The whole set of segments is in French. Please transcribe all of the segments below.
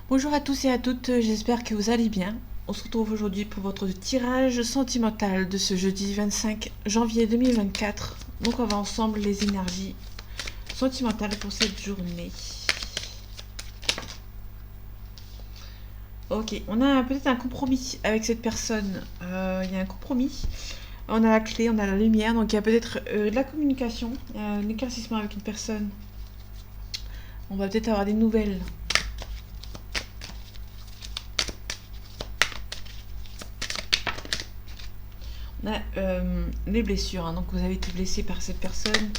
Bonjour à tous et à toutes, j'espère que vous allez bien. On se retrouve aujourd'hui pour votre tirage sentimental de ce jeudi 25 janvier 2024. Donc on va ensemble les énergies sentimentales pour cette journée. Ok, on a peut-être un compromis avec cette personne. Il y a un compromis. On a la clé, on a la lumière, donc il y a peut-être de la communication, un éclaircissement avec une personne. On va peut-être avoir des nouvelles. On a les blessures, hein. Donc vous avez été blessé par cette personne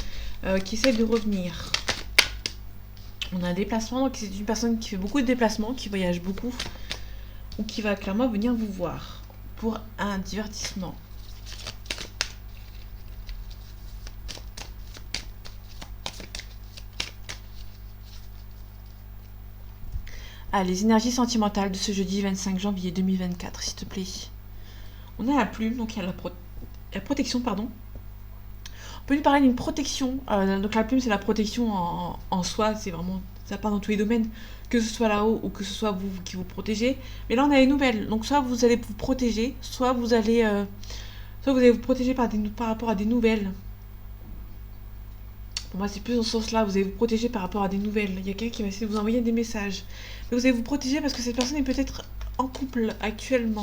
qui essaie de revenir. On a un déplacement, donc c'est une personne qui fait beaucoup de déplacements, qui voyage beaucoup, ou qui va clairement venir vous voir pour un divertissement. Ah, les énergies sentimentales de ce jeudi 25 janvier 2024, s'il te plaît. On a la plume, donc il y a la protection, pardon. On peut lui parler d'une protection. Donc la plume, c'est la protection en soi, c'est vraiment, ça part dans tous les domaines, que ce soit là-haut ou que ce soit vous qui vous protégez. Mais là, on a les nouvelles. Donc soit vous allez vous protéger, soit vous allez vous protéger par rapport à des nouvelles. Pour moi, c'est plus dans ce sens-là. Vous allez vous protéger par rapport à des nouvelles. Il y a quelqu'un qui va essayer de vous envoyer des messages. Mais vous allez vous protéger parce que cette personne est peut-être en couple actuellement.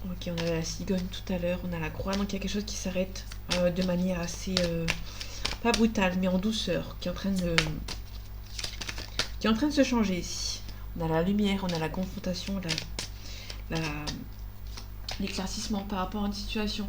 Ok, on a la cigogne tout à l'heure, on a la croix, donc il y a quelque chose qui s'arrête de manière assez, pas brutale, mais en douceur, qui est en train de se changer ici. On a la lumière, on a la confrontation, la, l'éclaircissement par rapport à une situation.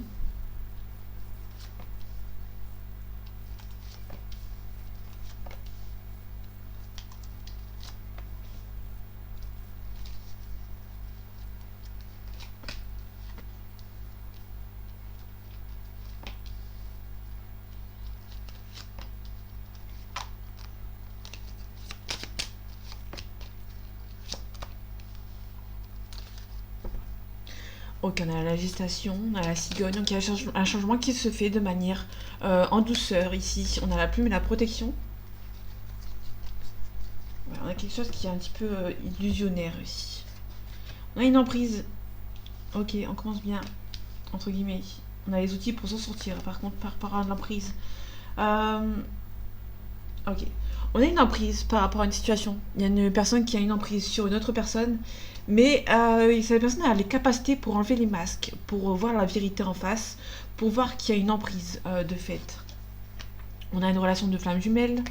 Ok, on a la gestation, on a la cigogne, donc il y a un changement qui se fait de manière en douceur ici. On a la plume et la protection. Voilà, on a quelque chose qui est un petit peu illusionnaire ici. On a une emprise. Ok, on commence bien, entre guillemets. On a les outils pour s'en sortir, par contre, par rapport à l'emprise. Euh, ok. On a une emprise par rapport à une situation. Il y a une personne qui a une emprise sur une autre personne, mais cette personne a les capacités pour enlever les masques, pour voir la vérité en face, pour voir qu'il y a une emprise de fait. On a une relation de flamme jumelle.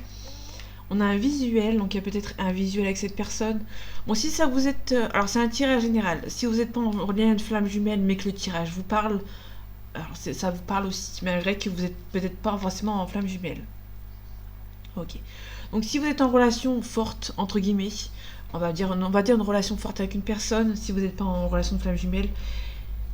On a un visuel, donc il y a peut-être un visuel avec cette personne. Bon, si ça vous êtes... alors c'est un tirage général. Si vous êtes pas en lien de flamme jumelle, mais que le tirage vous parle, alors ça vous parle aussi, malgré que vous êtes peut-être pas forcément en flamme jumelle. Ok. Donc si vous êtes en relation forte, entre guillemets, on va dire une relation forte avec une personne, si vous n'êtes pas en relation de flamme jumelle,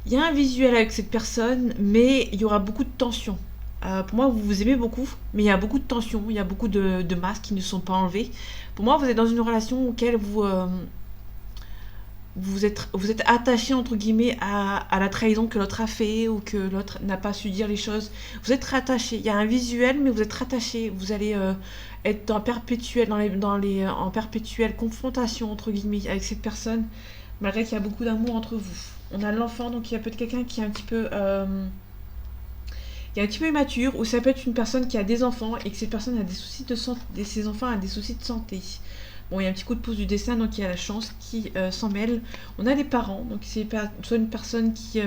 il y a un visuel avec cette personne, mais il y aura beaucoup de tension. Pour moi, vous vous aimez beaucoup, mais il y a beaucoup de tension, il y a beaucoup de masques qui ne sont pas enlevés. Pour moi, vous êtes dans une relation auquel vous êtes attaché entre guillemets à la trahison que l'autre a fait ou que l'autre n'a pas su dire les choses. Vous êtes rattaché. Il y a un visuel, mais vous êtes rattaché. Vous allez être en perpétuelle confrontation entre guillemets avec cette personne, malgré qu'il y a beaucoup d'amour entre vous. On a l'enfant, donc il y a peut-être quelqu'un qui est un petit peu immature, ou ça peut être une personne qui a des enfants et que cette personne a des soucis de santé, ses enfants ont des soucis de santé. Bon, il y a un petit coup de pouce du destin, donc il y a la chance qui s'en mêle. On a des parents, donc c'est soit une personne qui a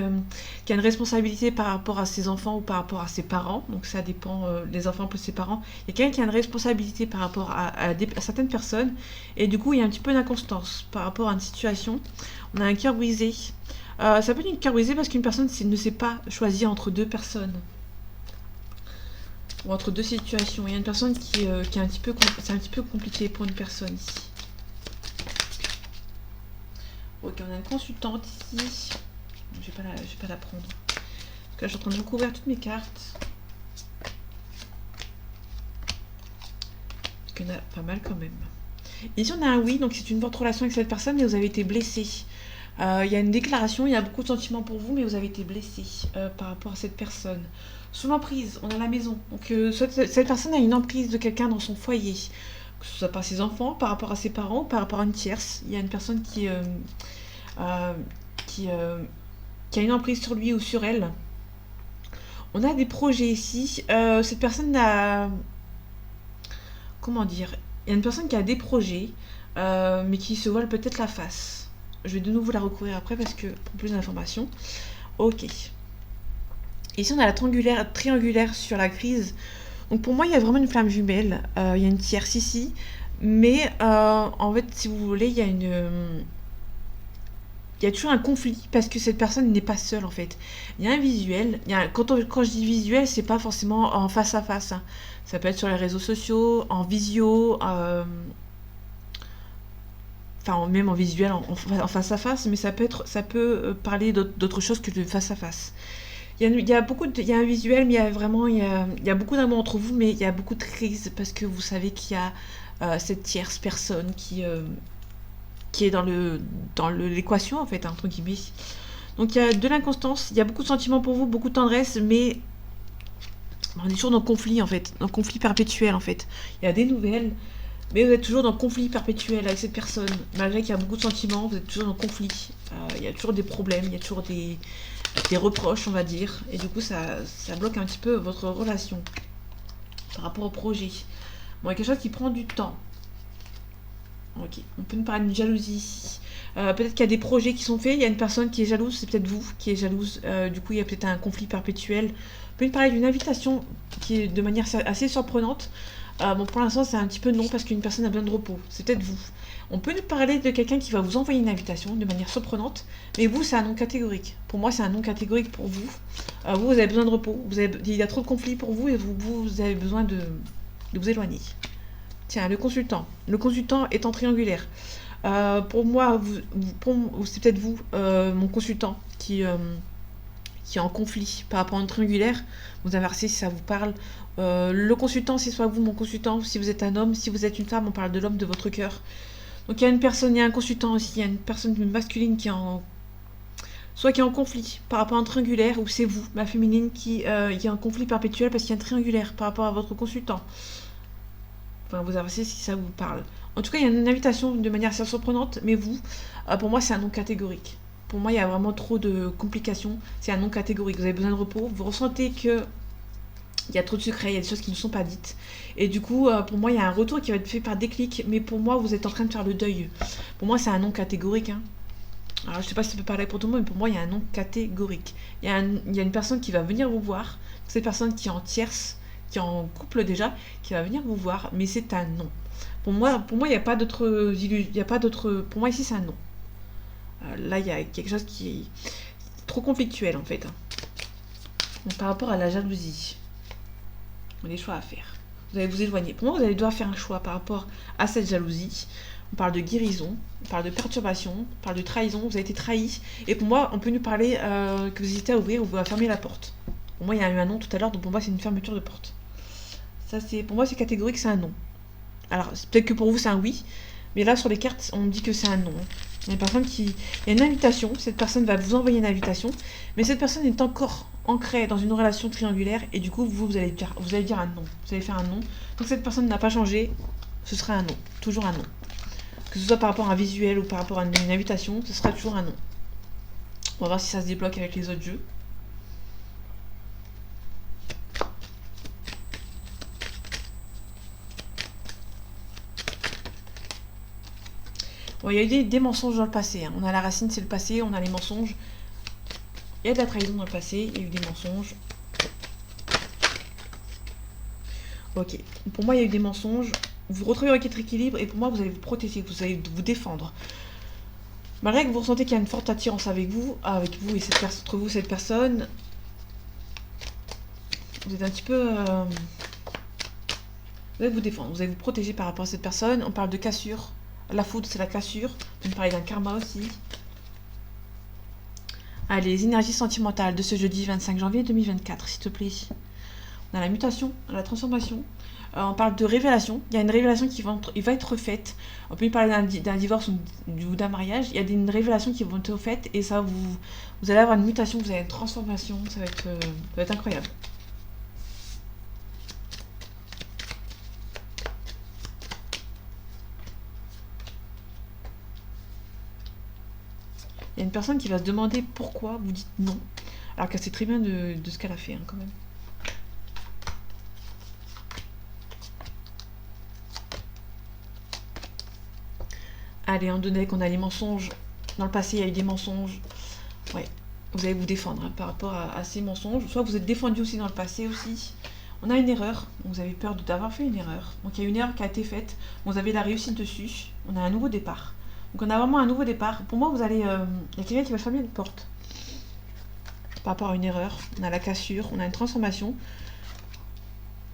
une responsabilité par rapport à ses enfants ou par rapport à ses parents, donc ça dépend, les enfants plus ses parents. Il y a quelqu'un qui a une responsabilité par rapport à certaines personnes, et du coup il y a un petit peu d'inconstance par rapport à une situation. On a un cœur brisé. Ça peut être une cœur brisé parce qu'une personne ne sait pas choisir entre deux personnes ou entre deux situations. Il y a une personne qui est un petit peu, c'est un petit peu compliqué pour une personne ici. Ok, on a une consultante ici. Je vais pas la prendre. Parce que là, je suis en train de recouvrir toutes mes cartes. Parce qu'il y en a pas mal quand même. Ici, on a un oui, donc c'est une forte relation avec cette personne, mais vous avez été blessé. Il y a une déclaration, il y a beaucoup de sentiments pour vous, mais vous avez été blessé par rapport à cette personne. Sous l'emprise, on a la maison. Donc cette personne a une emprise de quelqu'un dans son foyer, que ce soit par ses enfants, par rapport à ses parents, par rapport à une tierce. Il y a une personne euh, qui, euh, qui a une emprise sur lui ou sur elle. On a des projets ici. Cette personne a... Comment dire? Il y a une personne qui a des projets, mais qui se voile peut-être la face. Je vais de nouveau la recouvrir après parce que pour plus d'informations. Ok. Ici, on a la triangulaire sur la crise. Donc pour moi, il y a vraiment une flamme jumelle. Il y a une tierce ici. Mais en fait, si vous voulez, il y a toujours un conflit parce que cette personne n'est pas seule en fait. Il y a un visuel. Quand je dis visuel, c'est pas forcément en face à face, hein. Ça peut être sur les réseaux sociaux, en visio, enfin même en visuel, en face à face, mais ça peut parler d'autre chose que de face à face. Il y a un visuel, mais il y a beaucoup d'amour entre vous, mais il y a beaucoup de crise parce que vous savez qu'il y a cette tierce personne qui est dans l'équation en fait, hein, entre guillemets. Donc il y a de l'inconstance, il y a beaucoup de sentiments pour vous, beaucoup de tendresse, mais on est toujours dans le conflit en fait, dans le conflit perpétuel en fait. Il y a des nouvelles, mais vous êtes toujours dans le conflit perpétuel avec cette personne. Malgré qu'il y a beaucoup de sentiments, vous êtes toujours dans le conflit. Il y a toujours des problèmes, il y a toujours des reproches, on va dire. Et du coup, ça bloque un petit peu votre relation par rapport au projet. Bon, il y a quelque chose qui prend du temps. Ok, on peut nous parler d'une jalousie ici. Peut-être qu'il y a des projets qui sont faits, il y a une personne qui est jalouse, c'est peut-être vous qui êtes jalouse. Du coup, il y a peut-être un conflit perpétuel. On peut nous parler d'une invitation qui est de manière assez surprenante. Bon, pour l'instant, c'est un petit peu non parce qu'une personne a besoin de repos. C'est peut-être vous. On peut nous parler de quelqu'un qui va vous envoyer une invitation de manière surprenante, mais vous, c'est un non catégorique. Pour moi, c'est un non catégorique pour vous. Vous avez besoin de repos. Il y a trop de conflits pour vous et vous avez besoin de vous éloigner. Tiens, le consultant. Le consultant est en triangulaire. Pour moi, c'est peut-être vous, mon consultant, qui est en conflit par rapport à un triangulaire. Vous inversez si ça vous parle. Le consultant, c'est soit vous, mon consultant, si vous êtes un homme. Si vous êtes une femme, on parle de l'homme de votre cœur. Donc il y a une personne, il y a un consultant aussi, il y a une personne masculine qui est soit qui est en conflit par rapport à un triangulaire, ou c'est vous, ma féminine, qui est en conflit perpétuel parce qu'il y a un triangulaire par rapport à votre consultant. Enfin, vous avancez si ça vous parle. En tout cas, il y a une invitation de manière assez surprenante, mais vous, pour moi, c'est un non catégorique. Pour moi, il y a vraiment trop de complications. C'est un non catégorique. Vous avez besoin de repos. Vous ressentez que il y a trop de secrets, il y a des choses qui ne sont pas dites. Et du coup, pour moi, il y a un retour qui va être fait par déclic, mais pour moi, vous êtes en train de faire le deuil. Pour moi, c'est un non catégorique, hein. Alors, je sais pas si ça peut parler pour tout le monde, mais pour moi, il y a un non catégorique. Il y a une personne qui va venir vous voir. Cette personne qui est en tierce, qui est en couple déjà, qui va venir vous voir, mais c'est un non. Pour moi, il n'y a pas d'autre illusion. Il y a pas d'autre. Pour moi, ici, c'est un non. Là, il y a quelque chose qui est trop conflictuel, en fait, hein. Donc, par rapport à la jalousie, on a des choix à faire. Vous allez vous éloigner. Pour moi, vous allez devoir faire un choix par rapport à cette jalousie. On parle de guérison, on parle de perturbation, on parle de trahison. Vous avez été trahi. Et pour moi, on peut nous parler que vous hésitez à ouvrir ou à fermer la porte. Pour moi, il y a eu un non tout à l'heure, donc pour moi, c'est une fermeture de porte. Ça, pour moi, c'est catégorique, c'est un non. Alors, peut-être que pour vous, c'est un oui, mais là, sur les cartes, on me dit que c'est un non. Il y a une personne il y a une invitation, cette personne va vous envoyer une invitation, mais cette personne est encore ancrée dans une relation triangulaire, et du coup, vous allez dire un non. Vous allez faire un non. Donc, cette personne n'a pas changé, ce sera un non. Toujours un non. Que ce soit par rapport à un visuel ou par rapport à une invitation, ce sera toujours un non. On va voir si ça se débloque avec les autres jeux. Bon, il y a eu des mensonges dans le passé, hein. On a la racine, c'est le passé, on a les mensonges. Il y a de la trahison dans le passé, il y a eu des mensonges. Ok, pour moi il y a eu des mensonges. Vous retrouvez votre équilibre et pour moi vous allez vous protéger, vous allez vous défendre. Malgré que vous ressentez qu'il y a une forte attirance avec vous et entre vous cette personne, vous êtes un petit peu... vous allez vous défendre, vous allez vous protéger par rapport à cette personne. On parle de cassure. La foudre, c'est la cassure. On peut parler d'un karma aussi. Allez, les énergies sentimentales de ce jeudi 25 janvier 2024, s'il te plaît. On a la mutation, la transformation. On parle de révélation. Il y a une révélation il va être faite. On peut parler d'un divorce ou d'un mariage. Il y a une révélation qui vont être faites et ça, vous allez avoir une mutation, vous avez une transformation. Ça va être incroyable. Il y a une personne qui va se demander pourquoi vous dites non, alors qu'elle sait très bien de ce qu'elle a fait, hein, quand même. Allez, on donnait qu'on a les mensonges. Dans le passé, il y a eu des mensonges. Ouais, vous allez vous défendre hein, par rapport à ces mensonges. Soit vous êtes défendu aussi dans le passé aussi. On a une erreur. Vous avez peur d'avoir fait une erreur. Donc il y a une erreur qui a été faite. Vous avez la réussite dessus. On a un nouveau départ. Donc on a vraiment un nouveau départ. Pour moi, vous allez... il y a quelqu'un qui va fermer une porte. Par rapport à une erreur. On a la cassure. On a une transformation.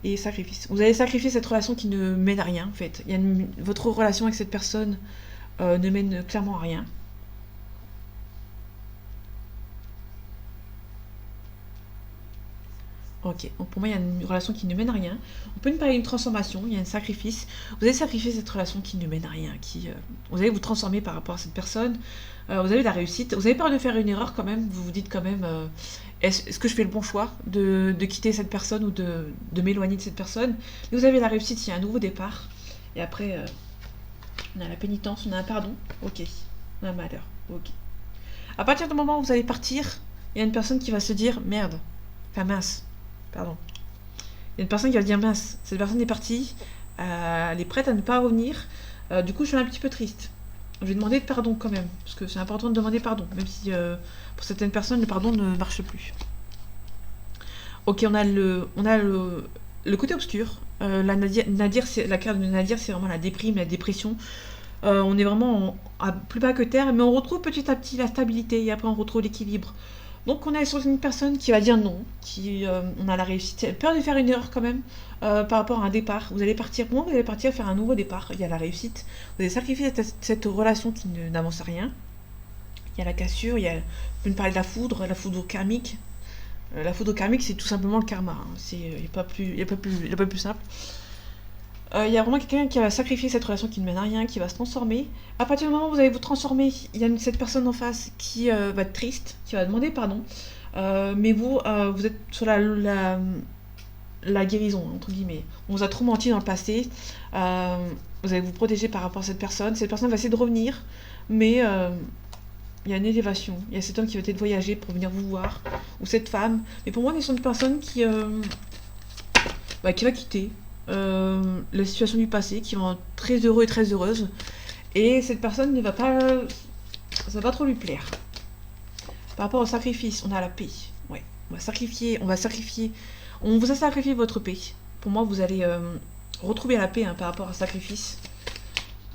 Et sacrifice. Vous allez sacrifier cette relation qui ne mène à rien en fait. Votre relation avec cette personne ne mène clairement à rien. Ok, donc pour moi il y a une relation qui ne mène à rien. On peut nous parler d'une transformation, il y a un sacrifice. Vous allez sacrifier cette relation qui ne mène à rien, vous allez vous transformer par rapport à cette personne. Vous avez de la réussite. Vous avez peur de faire une erreur quand même. Vous vous dites quand même, est-ce que je fais le bon choix de quitter cette personne ou de m'éloigner de cette personne. Mais vous avez la réussite, il y a un nouveau départ. Et après, on a la pénitence, on a un pardon. Ok, on a un malheur. Ok. À partir du moment où vous allez partir, il y a une personne qui va se dire, merde, enfin mince. Pardon. Il y a une personne qui va dire mince, cette personne est partie, elle est prête à ne pas revenir, du coup je suis un petit peu triste. Je vais demander pardon quand même, parce que c'est important de demander pardon, même si pour certaines personnes le pardon ne marche plus. Ok, on a le côté obscur. La carte de Nadir, c'est vraiment la déprime, la dépression. On est vraiment à plus bas que terre, mais on retrouve petit à petit la stabilité et après on retrouve l'équilibre. Donc on est sur une personne qui va dire non, on a la réussite, peur de faire une erreur quand même par rapport à un départ. Vous allez partir, pour moi vous allez partir faire un nouveau départ, il y a la réussite. Vous allez sacrifier cette relation qui n'avance à rien. Il y a la cassure, on peut me parler de la foudre karmique. La foudre karmique c'est tout simplement le karma, hein. Il n'y a pas plus simple. Il y a vraiment quelqu'un qui va sacrifier cette relation qui ne mène à rien, qui va se transformer. À partir du moment où vous allez vous transformer, il y a cette personne en face qui va être triste, qui va demander pardon. Mais vous êtes sur la guérison, entre guillemets. On vous a trop menti dans le passé. Vous allez vous protéger par rapport à cette personne. Cette personne va essayer de revenir, mais il y a une élévation. Il y a cet homme qui va peut-être voyager pour venir vous voir, ou cette femme. Mais pour moi, c'est une personne qui va quitter la situation du passé, qui va être très heureux et très heureuse, et cette personne ça va pas trop lui plaire. Par rapport au sacrifice, on a la paix. Ouais, on vous a sacrifié votre paix. Pour moi, vous allez retrouver la paix par rapport au sacrifice.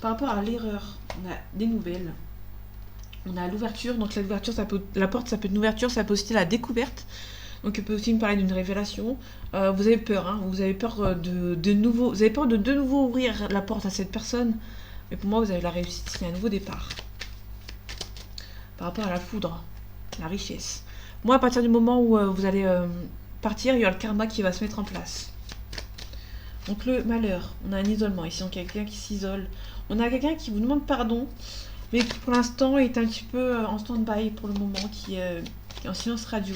Par rapport à l'erreur, on a des nouvelles. On a l'ouverture, donc la porte, ça peut être une ouverture, ça peut aussi être la découverte. Donc il peut aussi me parler d'une révélation. Vous avez peur, hein, vous avez peur de nouveau ouvrir la porte à cette personne. Mais pour moi, vous avez la réussite, il y a un nouveau départ. Par rapport à la foudre, la richesse. Moi, à partir du moment où vous allez partir, il y aura le karma qui va se mettre en place. Donc le malheur, on a un isolement ici, donc il y a quelqu'un qui s'isole. On a quelqu'un qui vous demande pardon, mais qui pour l'instant est un petit peu en stand-by pour le moment, qui est en silence radio.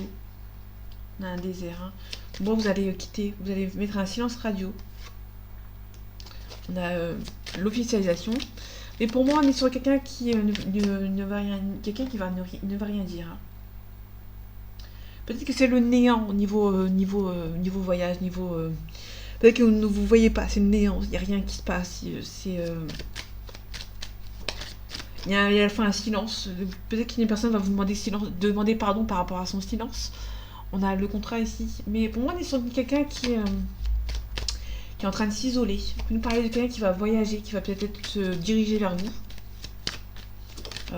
On a un désert. Hein. Bon, vous allez quitter, vous allez mettre un silence radio. On a l'officialisation. Mais pour moi, on est sur quelqu'un qui ne va rien, ne va rien dire. Hein. Peut-être que c'est le néant au niveau voyage, peut-être que vous ne vous voyez pas, c'est le néant, il n'y a rien qui se passe. Il y a à la fin un silence. Peut-être qu'une personne va vous demander pardon par rapport à son silence. On a le contrat ici. Mais pour moi, on est sur quelqu'un qui est en train de s'isoler. On peut nous parler de quelqu'un qui va voyager, qui va peut-être se diriger vers vous.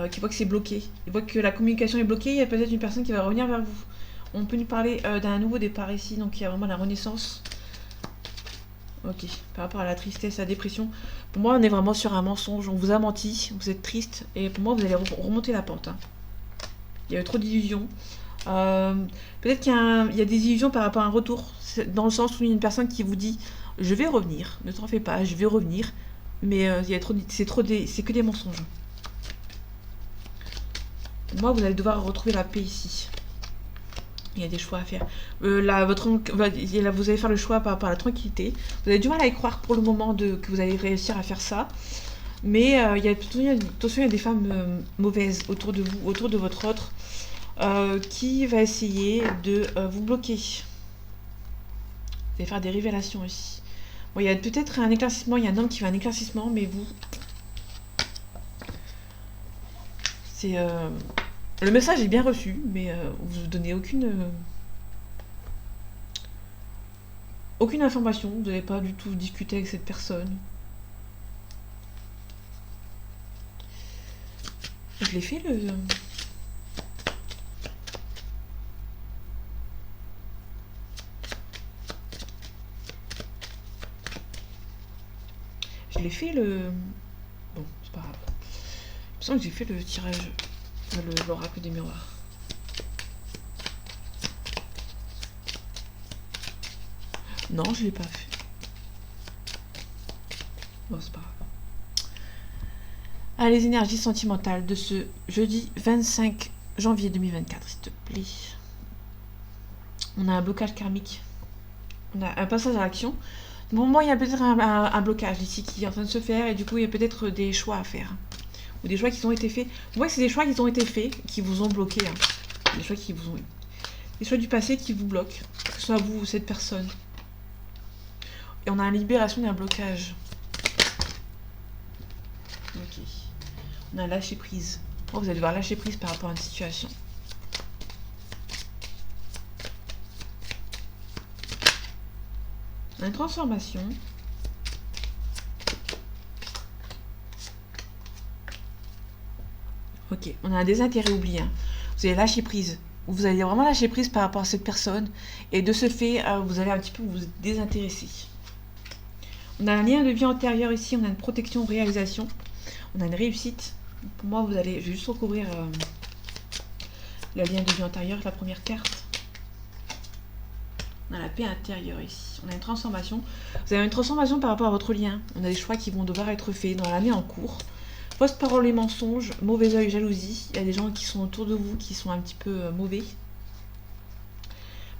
Qui voit que c'est bloqué. Il voit que la communication est bloquée. Il y a peut-être une personne qui va revenir vers vous. On peut nous parler d'un nouveau départ ici. Donc il y a vraiment la renaissance. Ok. Par rapport à la tristesse, la dépression. Pour moi, on est vraiment sur un mensonge. On vous a menti. Vous êtes triste. Et pour moi, vous allez remonter la pente. Hein. Il y a eu trop d'illusions. Peut-être qu'il y a des illusions par rapport à un retour, dans le sens où il y a une personne qui vous dit Je vais revenir, ne t'en fais pas, je vais revenir. Mais c'est que des mensonges. Moi, vous allez devoir retrouver la paix ici. Il y a des choix à faire. Là, vous allez faire le choix par rapport à la tranquillité. Vous avez du mal à y croire pour le moment que vous allez réussir à faire ça. Mais attention, il y a des femmes mauvaises autour de vous, autour de votre autre, qui va essayer de vous bloquer. Vous allez faire des révélations ici. Bon, il y a peut-être un éclaircissement, il y a un homme qui fait un éclaircissement, mais vous... C'est... Le message est bien reçu, mais vous ne donnez aucune information. Vous n'avez pas du tout discuté avec cette personne. Je l'ai fait le... Je l'ai fait le... Bon, c'est pas grave. Il me semble que j'ai fait le tirage... l'oracle des miroirs. Non, je l'ai pas fait. Bon, c'est pas grave. Ah, les énergies sentimentales de ce jeudi 25 janvier 2024, s'il te plaît. On a un blocage karmique. On a un passage à l'action. Bon, moi, il y a peut-être un blocage ici qui est en train de se faire, et du coup, il y a peut-être des choix à faire. Ou des choix qui ont été faits. Moi, c'est des choix qui ont été faits, qui vous ont bloqué. Hein. Des choix qui vous ont... Des choix du passé qui vous bloquent. Que ce soit vous ou cette personne. Et on a une libération d'un blocage. Ok. On a lâché prise. Oh, vous allez devoir lâcher prise par rapport à une situation. On a une transformation. Ok, on a un désintérêt oublié. Hein. Vous allez lâcher prise. Vous allez vraiment lâcher prise par rapport à cette personne. Et de ce fait, vous allez un petit peu vous désintéresser. On a un lien de vie antérieur ici. On a une protection, réalisation. On a une réussite. Pour moi, je vais juste recouvrir le lien de vie antérieur, la première carte. On a la paix intérieure ici. On a une transformation. Vous avez une transformation par rapport à votre lien. On a des choix qui vont devoir être faits dans l'année en cours. Fausse parole et mensonges, mauvais oeil, jalousie. Il y a des gens qui sont autour de vous qui sont un petit peu mauvais.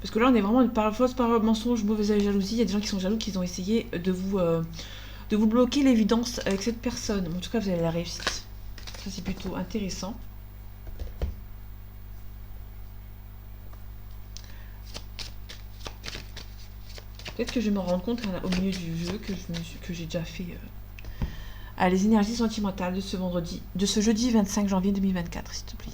Parce que là, on est vraiment par fausse parole, mensonge, mauvais oeil, jalousie. Il y a des gens qui sont jaloux, qui ont essayé de vous bloquer l'évidence avec cette personne. En tout cas, vous avez la réussite. Ça, c'est plutôt intéressant. Peut-être que je vais me rendre compte au milieu du jeu que j'ai déjà fait... les énergies sentimentales de ce jeudi 25 janvier 2024, s'il te plaît.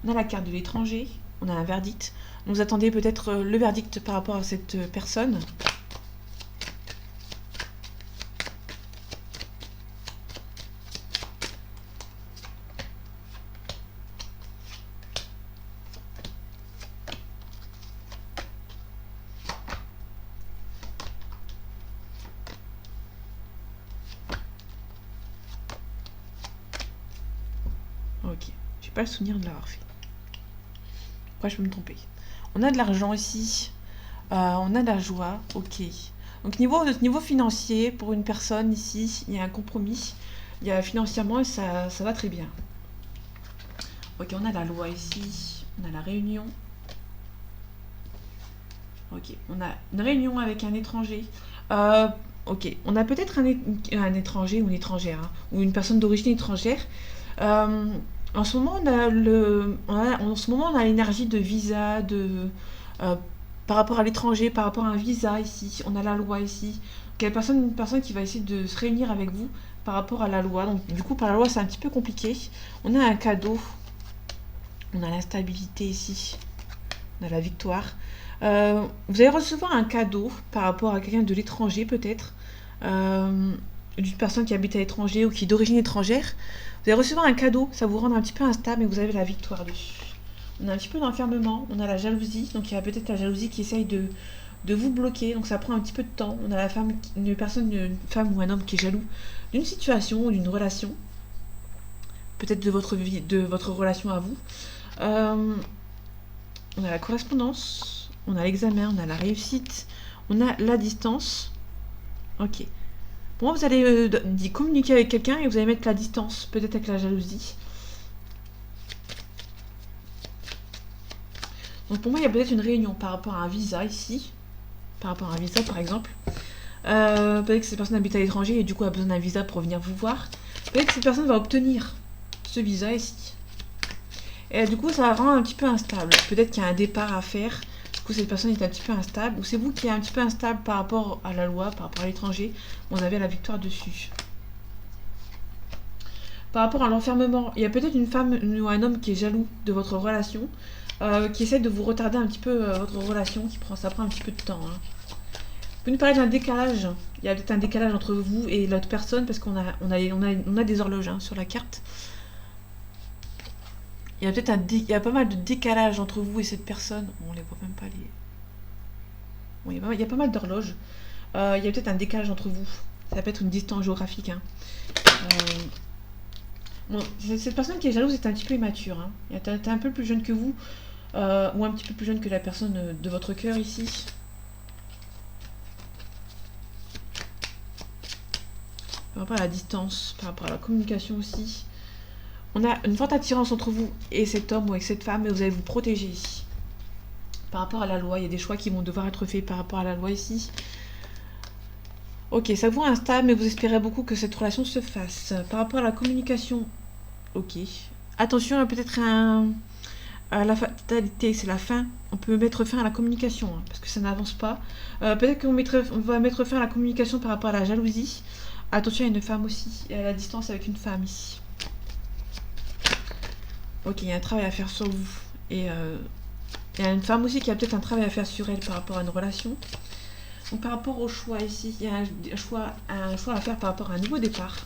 On a la carte de l'étranger, on a un verdict. Vous attendez peut-être le verdict par rapport à cette personne. Ok, j'ai pas le souvenir de l'avoir fait. Après, je peux me tromper. On a de l'argent ici. On a de la joie. Ok. Donc, niveau financier, pour une personne ici, il y a un compromis. Il y a financièrement et ça va très bien. Ok, on a la loi ici. On a la réunion. Ok, on a une réunion avec un étranger. Ok, on a peut-être un étranger ou une étrangère, hein, ou une personne d'origine étrangère. En ce moment, on a l'énergie de visa, par rapport à l'étranger, par rapport à un visa ici. On a la loi ici. Une personne qui va essayer de se réunir avec vous par rapport à la loi. Donc, du coup, par la loi, c'est un petit peu compliqué. On a un cadeau. On a la stabilité ici. On a la victoire. Vous allez recevoir un cadeau par rapport à quelqu'un de l'étranger, peut-être. D'une personne qui habite à l'étranger ou qui est d'origine étrangère. Vous allez recevoir un cadeau, ça vous rend un petit peu instable, mais vous avez la victoire dessus. On a un petit peu d'enfermement, on a la jalousie, donc il y a peut-être la jalousie qui essaye de vous bloquer, donc ça prend un petit peu de temps. On a la femme, une femme ou un homme qui est jaloux d'une situation ou d'une relation, peut-être de votre relation à vous. On a la correspondance, on a l'examen, on a la réussite, on a la distance. Ok. Pour moi, vous allez communiquer avec quelqu'un et vous allez mettre la distance, peut-être avec la jalousie. Donc pour moi, il y a peut-être une réunion par rapport à un visa ici. Par rapport à un visa, par exemple. Peut-être que cette personne habite à l'étranger et du coup a besoin d'un visa pour venir vous voir. Peut-être que cette personne va obtenir ce visa ici. Et du coup, ça rend un petit peu instable. Peut-être qu'il y a un départ à faire. Du coup, cette personne est un petit peu instable. Ou c'est vous qui êtes un petit peu instable par rapport à la loi, par rapport à l'étranger. Vous avez la victoire dessus. Par rapport à l'enfermement, il y a peut-être une femme ou un homme qui est jaloux de votre relation, qui essaie de vous retarder un petit peu votre relation, ça prend un petit peu de temps. Hein. Vous pouvez nous parler d'un décalage. Il y a peut-être un décalage entre vous et l'autre personne, parce qu'on a des horloges hein, sur la carte. Il y a peut-être il y a pas mal de décalage entre vous et cette personne. On les voit même pas les. Bon, il y a pas mal d'horloges. Il y a peut-être un décalage entre vous. Ça peut être une distance géographique. Hein. Bon, cette personne qui est jalouse est un petit peu immature. Hein. T'es un peu plus jeune que vous, ou un petit peu plus jeune que la personne de votre cœur ici. Par rapport à la distance, par rapport à la communication aussi. On a une forte attirance entre vous et cet homme ou avec cette femme, et vous allez vous protéger ici. Par rapport à la loi, il y a des choix qui vont devoir être faits par rapport à la loi ici. Ok, ça vous instable, mais vous espérez beaucoup que cette relation se fasse. Par rapport à la communication, ok. Attention, il y a peut-être la fatalité, c'est la fin. On peut mettre fin à la communication, hein, parce que ça n'avance pas. Peut-être qu'on va mettre fin à la communication par rapport à la jalousie. Attention, il y a une femme aussi, et à la distance avec une femme ici. Ok, il y a un travail à faire sur vous. Et il y a une femme aussi qui a peut-être un travail à faire sur elle par rapport à une relation. Donc par rapport au choix ici, il y a un choix à faire par rapport à un nouveau départ.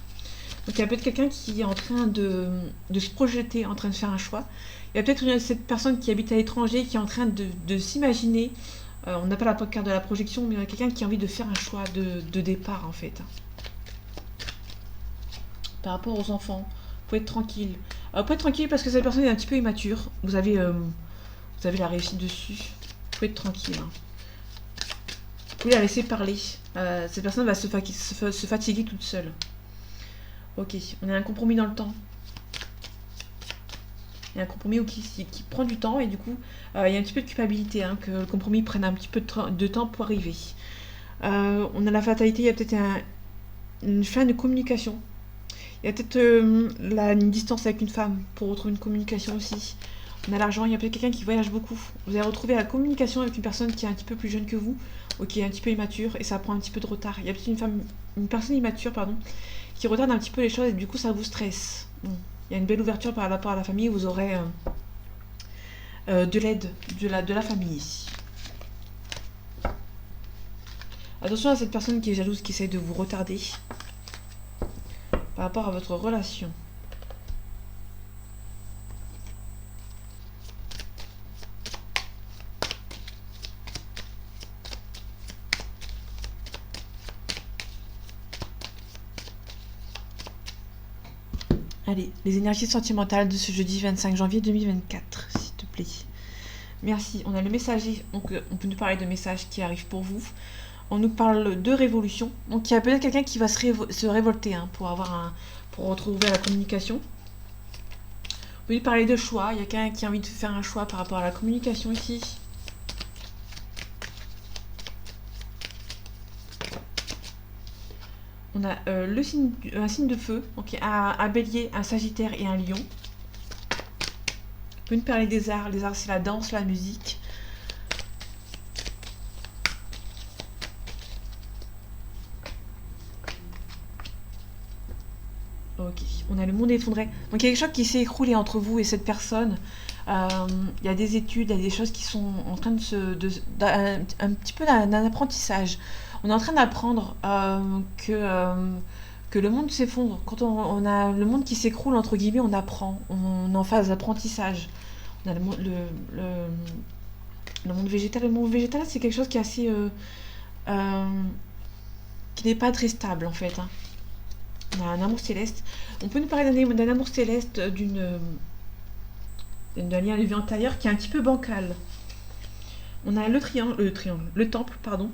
Donc il y a peut-être quelqu'un qui est en train de se projeter, en train de faire un choix. Il y a peut-être cette personne qui habite à l'étranger qui est en train de s'imaginer. On n'a pas la carte de la projection, mais il y a quelqu'un qui a envie de faire un choix de départ en fait. Par rapport aux enfants, vous pouvez être tranquille. Vous pouvez être tranquille parce que cette personne est un petit peu immature. Vous avez la réussite dessus. Vous pouvez être tranquille. Hein. Vous pouvez la laisser parler. Cette personne va se fatiguer toute seule. Ok, on a un compromis dans le temps. Il y a un compromis qui prend du temps et du coup, il y a un petit peu de culpabilité, hein, que le compromis prenne un petit peu de temps pour arriver. On a la fatalité, il y a peut-être une fin de communication. Il y a peut-être une distance avec une femme pour retrouver une communication aussi. On a l'argent, il y a peut-être quelqu'un qui voyage beaucoup. Vous allez retrouver la communication avec une personne qui est un petit peu plus jeune que vous, ou qui est un petit peu immature, et ça prend un petit peu de retard. Il y a peut-être une personne immature, qui retarde un petit peu les choses, et du coup ça vous stresse. Bon. Il y a une belle ouverture par rapport à la famille, vous aurez de l'aide de la famille ici. Attention à cette personne qui est jalouse, qui essaie de vous retarder par rapport à votre relation. Allez, les énergies sentimentales de ce jeudi 25 janvier 2024, s'il te plaît. Merci. On a le messager, donc on peut nous parler de messages qui arrivent pour vous. On nous parle de révolution. Donc il y a peut-être quelqu'un qui va se révolter hein, pour retrouver la communication. On peut nous parler de choix. Il y a quelqu'un qui a envie de faire un choix par rapport à la communication ici. On a un signe de feu, donc un bélier, un sagittaire et un lion. On peut nous parler des arts. Les arts, c'est la danse, la musique. Ok, on a le monde effondré. Donc il y a quelque chose qui s'est écroulé entre vous et cette personne. Il y a des études, il y a des choses qui sont en train un petit peu d'un apprentissage. On est en train d'apprendre que le monde s'effondre. Quand on a le monde qui s'écroule, entre guillemets, on apprend. On est en phase d'apprentissage. On a le monde végétal. Le monde végétal, c'est quelque chose qui est assez... qui n'est pas très stable, en fait. Hein. On a un amour céleste. On peut nous parler d'un amour céleste, d'un lien de vie antérieur qui est un petit peu bancal. On a le temple, pardon.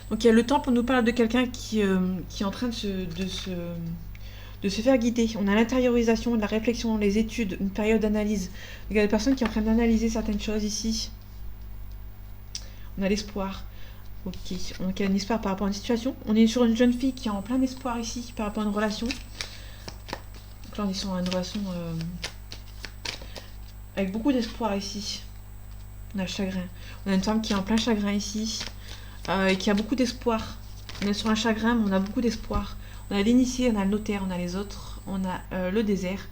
Donc il y a le temple, on nous parle de quelqu'un qui est en train de se faire guider. On a l'intériorisation, la réflexion, les études, une période d'analyse. Il y a des personnes qui sont en train d'analyser certaines choses ici. On a l'espoir. Ok, donc il y a un espoir par rapport à une situation. On est sur une jeune fille qui est en plein espoir ici par rapport à une relation. Donc là on est sur une relation avec beaucoup d'espoir ici. On a le chagrin. On a une femme qui est en plein chagrin ici. Et qui a beaucoup d'espoir. On est sur un chagrin mais on a beaucoup d'espoir. On a l'initié, on a le notaire, on a les autres, on a le désert.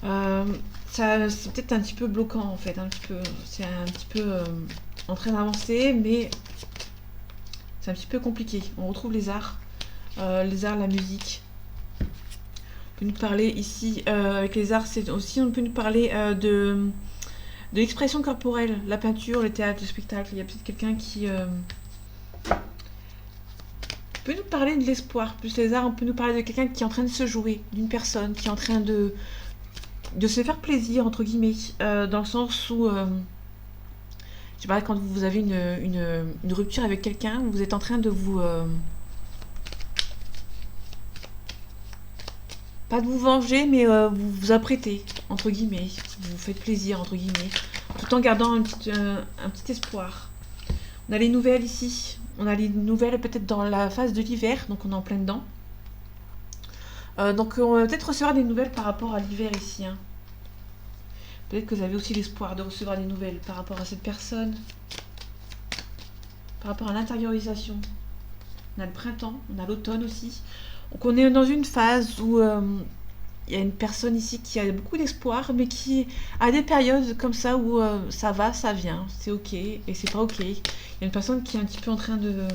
Ça, c'est peut-être un petit peu bloquant en fait, un petit peu. C'est un petit peu en train d'avancer, mais c'est un petit peu compliqué. On retrouve les arts, la musique. On peut nous parler ici avec les arts, c'est aussi on peut nous parler de l'expression corporelle, la peinture, le théâtre, le spectacle. Il y a peut-être quelqu'un qui peut nous parler de l'espoir. Plus les arts, on peut nous parler de quelqu'un qui est en train de se jouer, d'une personne qui est en train de se faire plaisir, entre guillemets, dans le sens où, je sais pas, quand vous avez une rupture avec quelqu'un, vous êtes en train de vous... pas de vous venger, mais vous vous apprêtez, entre guillemets. Vous vous faites plaisir, entre guillemets, tout en gardant un petit espoir. On a les nouvelles ici. On a les nouvelles peut-être dans la phase de l'hiver, donc on est en plein dedans. Donc on va peut-être recevoir des nouvelles par rapport à l'hiver ici. Hein. Peut-être que vous avez aussi l'espoir de recevoir des nouvelles par rapport à cette personne. Par rapport à l'intériorisation. On a le printemps, on a l'automne aussi. Donc on est dans une phase où il y a une personne ici qui a beaucoup d'espoir, mais qui a des périodes comme ça où ça va, ça vient, c'est ok et c'est pas ok. Il y a une personne qui est un petit peu en train de,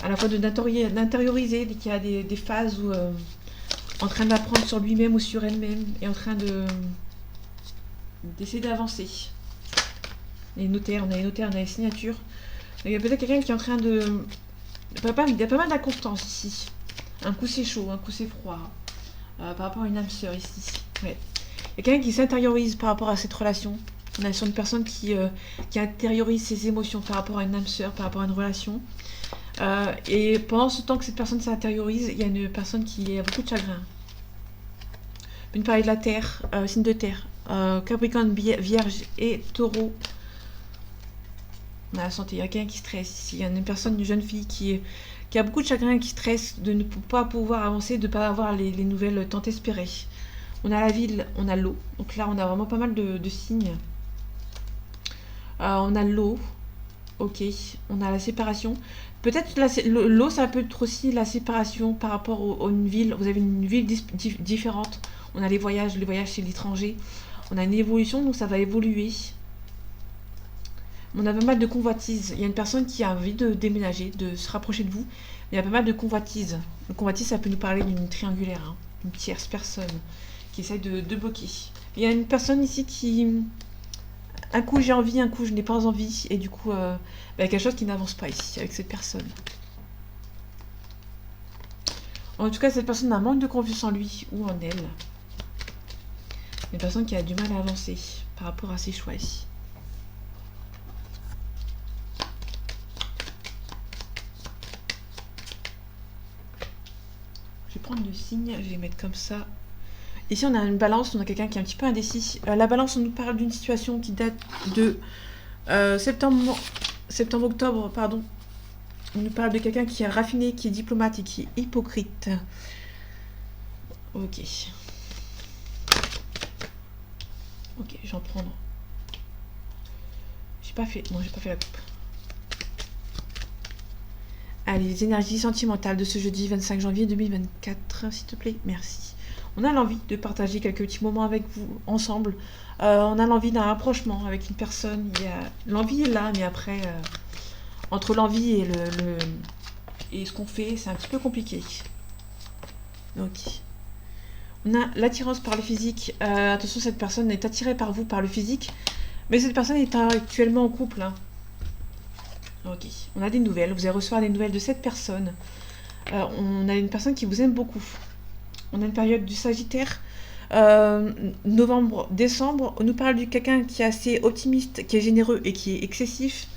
à la fois d'intérioriser, qui a des phases où en train d'apprendre sur lui-même ou sur elle-même, et en train d'essayer d'avancer. Les notaires, on a les notaires, on a les signatures. Donc, il y a peut-être quelqu'un qui est en train de... Il y a pas mal d'inconstance ici. Un coup c'est chaud, un coup c'est froid. Par rapport à une âme sœur ici. Ouais. Il y a quelqu'un qui s'intériorise par rapport à cette relation. On a sur une personne qui intériorise ses émotions par rapport à une âme sœur, par rapport à une relation. Et pendant ce temps que cette personne s'intériorise, il y a une personne qui a beaucoup de chagrin. On peut nous parler de la terre, signe de terre. Capricorne, Vierge et Taureau. On a la santé. Il y a quelqu'un qui stresse ici. Il y a une personne, une jeune fille qui a beaucoup de chagrin, qui stresse de ne pas pouvoir avancer, de ne pas avoir les nouvelles tant espérées. On a la ville, on a l'eau. Donc là, on a vraiment pas mal de signes. On a l'eau. Ok. On a la séparation. Peut-être l'eau, ça peut être aussi la séparation par rapport à une ville. Vous avez une ville différente. On a les voyages chez l'étranger. On a une évolution, donc ça va évoluer. On a pas mal de convoitises. Il y a une personne qui a envie de déménager, de se rapprocher de vous. Il y a pas mal de convoitises. Le convoitise, ça peut nous parler d'une triangulaire, hein, une tierce personne qui essaie de bloquer. Il y a une personne ici qui... Un coup j'ai envie, un coup je n'ai pas envie. Et du coup, il y a quelque chose qui n'avance pas ici avec cette personne. En tout cas, cette personne a un manque de confiance en lui ou en elle. Une personne qui a du mal à avancer par rapport à ses choix ici. Je vais prendre le signe, je vais les mettre comme ça. Ici, on a une balance, on a quelqu'un qui est un petit peu indécis. La balance, on nous parle d'une situation qui date de septembre-octobre, pardon. On nous parle de quelqu'un qui est raffiné, qui est diplomate et qui est hypocrite. Ok. Ok, j'en prends. J'ai pas fait la coupe. Allez, les énergies sentimentales de ce jeudi 25 janvier 2024, s'il te plaît, merci. On a l'envie de partager quelques petits moments avec vous, ensemble. On a l'envie d'un rapprochement avec une personne. L'envie est là, mais après, entre l'envie et ce qu'on fait, c'est un petit peu compliqué. Donc, on a l'attirance par le physique. Attention, cette personne est attirée par vous, par le physique. Mais cette personne est actuellement en couple. Hein. Ok, on a des nouvelles. Vous allez recevoir des nouvelles de cette personne. On a une personne qui vous aime beaucoup. On a une période du Sagittaire. Novembre, décembre. On nous parle de quelqu'un qui est assez optimiste, qui est généreux et qui est excessif.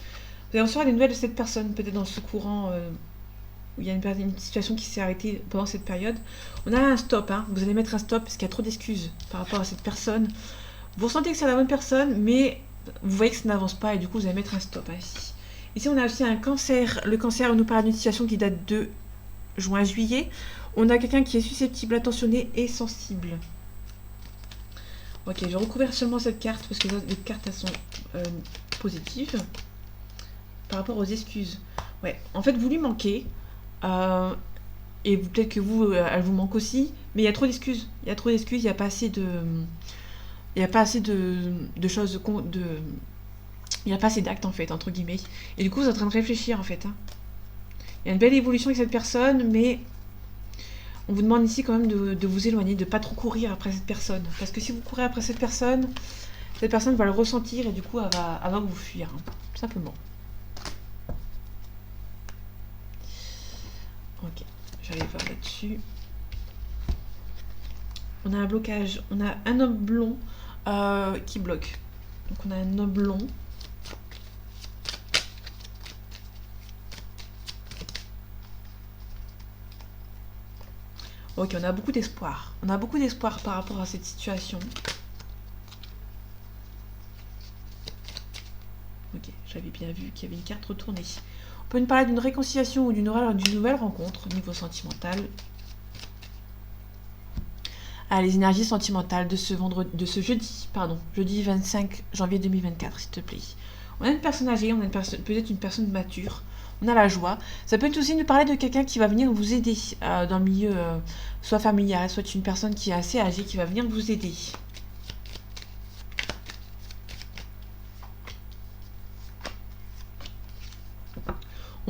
Vous allez recevoir des nouvelles de cette personne, peut-être dans ce courant où il y a une situation qui s'est arrêtée pendant cette période. On a un stop, hein. Vous allez mettre un stop parce qu'il y a trop d'excuses par rapport à cette personne. Vous ressentez que c'est la bonne personne, mais vous voyez que ça n'avance pas et du coup vous allez mettre un stop, hein, ici. Ici on a aussi un cancer. Le cancer nous parle d'une situation qui date de juin-juillet. On a quelqu'un qui est susceptible, attentionné et sensible. Ok, je vais recouvrir seulement cette carte parce que les cartes elles sont positives. Par rapport aux excuses. Ouais, en fait vous lui manquez. Et peut-être que vous, elle vous manque aussi. Mais il y a trop d'excuses. Il y a trop d'excuses, il n'y a pas assez de... Il n'y a pas assez de choses... Il n'y a pas assez d'actes en fait, entre guillemets. Et du coup vous êtes en train de réfléchir en fait. Hein. Il y a une belle évolution avec cette personne, mais... On vous demande ici quand même de vous éloigner, de ne pas trop courir après cette personne. Parce que si vous courez après cette personne va le ressentir et du coup elle va vous fuir. Hein, tout simplement. Ok, j'allais voir là-dessus. On a un blocage, on a un homme blond qui bloque. Donc on a un homme blond. Ok, on a beaucoup d'espoir. On a beaucoup d'espoir par rapport à cette situation. Ok, j'avais bien vu qu'il y avait une carte retournée. On peut nous parler d'une réconciliation ou d'une nouvelle rencontre au niveau sentimental. Ah, les énergies sentimentales de ce jeudi 25 janvier 2024, s'il te plaît. On a une personne âgée, on a peut-être une personne mature. On a la joie. Ça peut aussi nous parler de quelqu'un qui va venir vous aider dans le milieu soit familial, soit une personne qui est assez âgée qui va venir vous aider.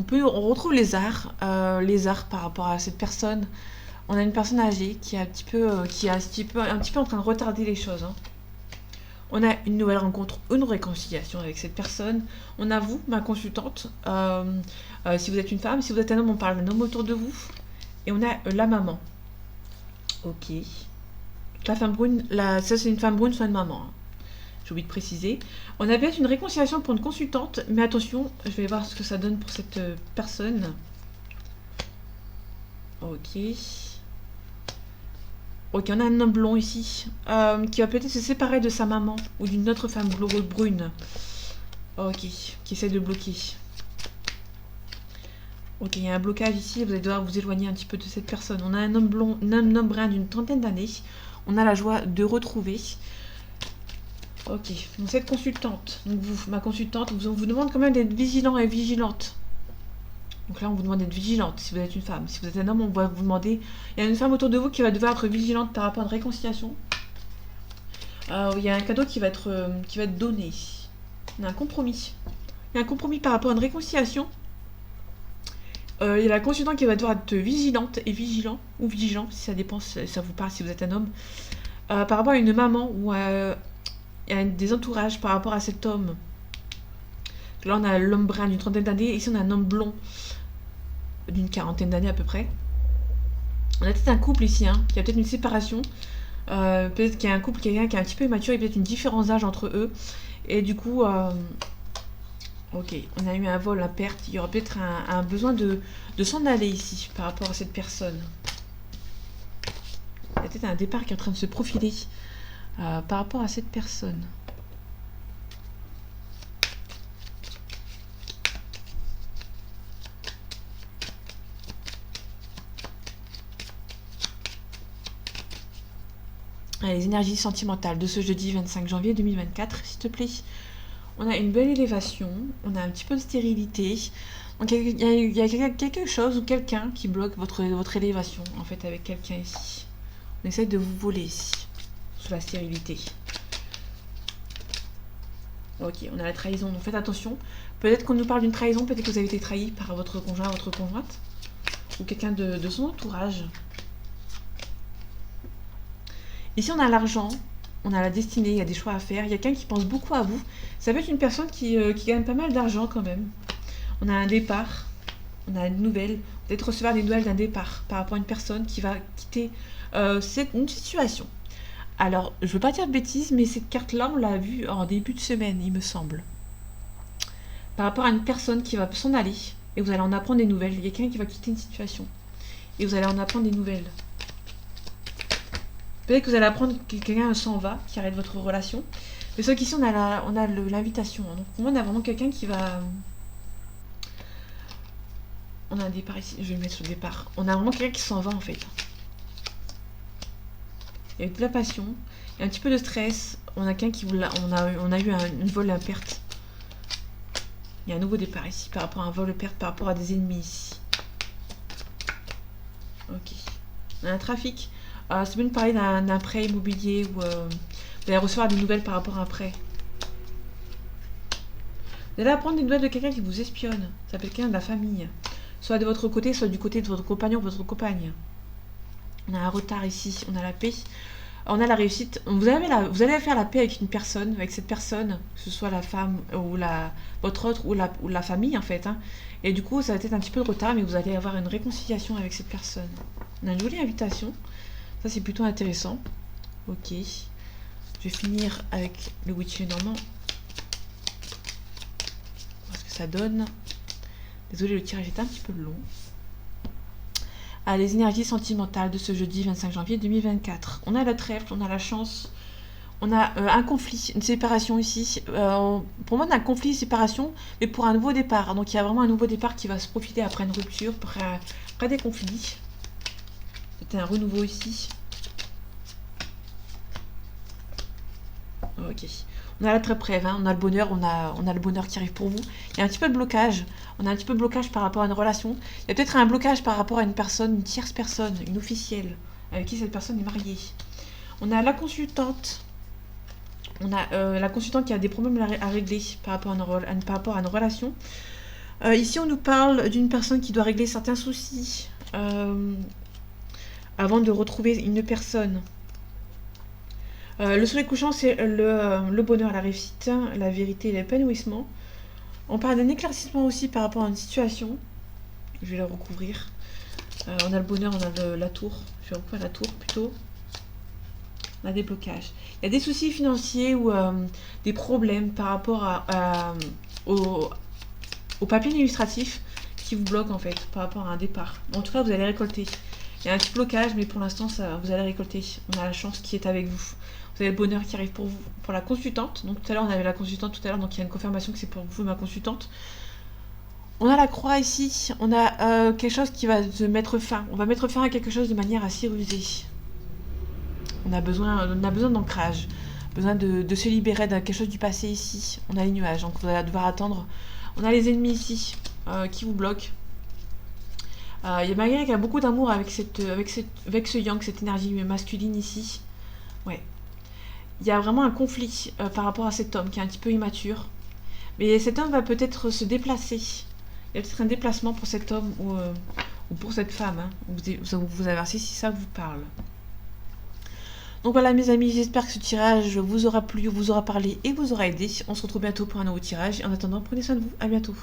On retrouve les arts par rapport à cette personne. On a une personne âgée qui est un petit peu en train de retarder les choses. Hein. On a une nouvelle rencontre, une réconciliation avec cette personne. On a vous, ma consultante. Si vous êtes une femme, si vous êtes un homme, on parle d'un homme autour de vous. Et on a la maman. Ok. La femme brune, ça c'est une femme brune, soit une maman. Hein. J'ai oublié de préciser. On a peut-être une réconciliation pour une consultante, mais attention, je vais voir ce que ça donne pour cette personne. Ok. Ok, on a un homme blond ici, qui va peut-être se séparer de sa maman, ou d'une autre femme brune. Ok, qui essaie de bloquer. Ok, il y a un blocage ici, vous allez devoir vous éloigner un petit peu de cette personne. On a un homme blond, un homme brun d'une trentaine d'années. On a la joie de retrouver. Ok, donc cette consultante, donc vous, ma consultante, on vous demande quand même d'être vigilant et vigilante. Donc là, on vous demande d'être vigilante si vous êtes une femme. Si vous êtes un homme, on va vous demander... Il y a une femme autour de vous qui va devoir être vigilante par rapport à une réconciliation. Il y a un cadeau qui va être donné. Il y a un compromis. Il y a un compromis par rapport à une réconciliation. Il y a la consultante qui va devoir être vigilante et vigilant, ou vigilant, si ça dépend, si ça vous parle, si vous êtes un homme. Par rapport à une maman ou il y a des entourages par rapport à cet homme. Là, on a l'homme brun d'une trentaine d'années. Ici, on a un homme blond d'une quarantaine d'années à peu près. On a peut-être un couple ici, hein, qui a peut-être une séparation. Peut-être qu'il y a un couple, quelqu'un qui est un petit peu immature, il y a peut-être une différence d'âge entre eux. Et du coup, ok, on a eu un vol, une perte. Il y aura peut-être un besoin de s'en aller ici par rapport à cette personne. Il y a peut-être un départ qui est en train de se profiler par rapport à cette personne. Les énergies sentimentales de ce jeudi 25 janvier 2024, s'il te plaît. On a une belle élévation, on a un petit peu de stérilité. Donc il y a quelque chose ou quelqu'un qui bloque votre élévation, en fait, avec quelqu'un ici. On essaie de vous voler ici, sous la stérilité. Ok, on a la trahison, donc faites attention. Peut-être qu'on nous parle d'une trahison, peut-être que vous avez été trahi par votre conjoint, votre conjointe. Ou quelqu'un de son entourage. Ici, on a l'argent, on a la destinée, il y a des choix à faire. Il y a quelqu'un qui pense beaucoup à vous. Ça peut être une personne qui gagne pas mal d'argent quand même. On a un départ, on a une nouvelle. Peut-être recevoir des nouvelles d'un départ par rapport à une personne qui va quitter une situation. Alors, je ne veux pas dire de bêtises, mais cette carte-là, on l'a vue en début de semaine, il me semble. par rapport à une personne qui va s'en aller et vous allez en apprendre des nouvelles. Il y a quelqu'un qui va quitter une situation et vous allez en apprendre des nouvelles. Peut-être que vous allez apprendre que quelqu'un s'en va, qui arrête votre relation. Mais sauf qu'ici, on a l'invitation. Donc pour moi, on a vraiment quelqu'un qui va... On a un départ ici, je vais le mettre sur le départ. On a vraiment quelqu'un qui s'en va en fait. Il y a eu de la passion, il y a un petit peu de stress. On a quelqu'un qui on a eu une vol à perte. Il y a un nouveau départ ici par rapport à un vol à perte, par rapport à des ennemis ici. Ok. On a un trafic. C'est bien de parler d'un prêt immobilier où vous allez recevoir des nouvelles par rapport à un prêt. Vous allez apprendre des nouvelles de quelqu'un qui vous espionne. Ça peut être quelqu'un de la famille. Soit de votre côté, soit du côté de votre compagnon ou votre compagne. On a un retard ici, on a la paix. On a la réussite. Vous allez faire la paix avec une personne, avec cette personne, que ce soit la femme ou votre autre ou la famille en fait. Hein. Et du coup, ça va être un petit peu de retard, mais vous allez avoir une réconciliation avec cette personne. On a une jolie invitation. Ça, c'est plutôt intéressant. Ok. Je vais finir avec le Witch Normand. Voir ce que ça donne. Désolée, le tirage est un petit peu long. Les énergies sentimentales de ce jeudi 25 janvier 2024. On a la trèfle, on a la chance, on a un conflit, une séparation ici. Pour moi, on a un conflit, une séparation, mais pour un nouveau départ. Donc, il y a vraiment un nouveau départ qui va se profiter après une rupture, après des conflits. C'était un renouveau ici. Ok. On a la trêve, hein, on a le bonheur, on a le bonheur qui arrive pour vous. Il y a un petit peu de blocage. On a un petit peu de blocage par rapport à une relation. Il y a peut-être un blocage par rapport à une personne, une tierce personne, une officielle, avec qui cette personne est mariée. On a la consultante. On a la consultante qui a des problèmes à régler par rapport à une relation. Ici, on nous parle d'une personne qui doit régler certains soucis avant de retrouver une personne. Le soleil couchant, c'est le bonheur, la réussite, la vérité et l'épanouissement. On parle d'un éclaircissement aussi par rapport à une situation. Je vais la recouvrir. On a le bonheur, on a la tour. Je vais recouvrir la tour plutôt. On a des blocages. Il y a des soucis financiers ou des problèmes par rapport au papier illustratif qui vous bloquent en fait par rapport à un départ. En tout cas, vous allez récolter. Il y a un petit blocage, mais pour l'instant, vous allez récolter. On a la chance qui est avec vous. Vous avez le bonheur qui arrive pour vous. Pour la consultante, donc tout à l'heure on avait la consultante tout à l'heure, donc il y a une confirmation que c'est pour vous ma consultante. On a la croix ici, on a quelque chose qui va se mettre fin. On va mettre fin à quelque chose de manière assez rusée. On a besoin d'ancrage, besoin de se libérer de quelque chose du passé ici. On a les nuages, donc vous allez devoir attendre. On a les ennemis ici qui vous bloquent. Il y a Maria qui a beaucoup d'amour avec ce yang, cette énergie masculine ici. Ouais. Il y a vraiment un conflit par rapport à cet homme qui est un petit peu immature. Mais cet homme va peut-être se déplacer. Il y a peut-être un déplacement pour cet homme ou pour cette femme. Hein. Vous inversez si ça vous parle. Donc voilà mes amis, j'espère que ce tirage vous aura plu, vous aura parlé et vous aura aidé. On se retrouve bientôt pour un nouveau tirage. En attendant, prenez soin de vous. À bientôt.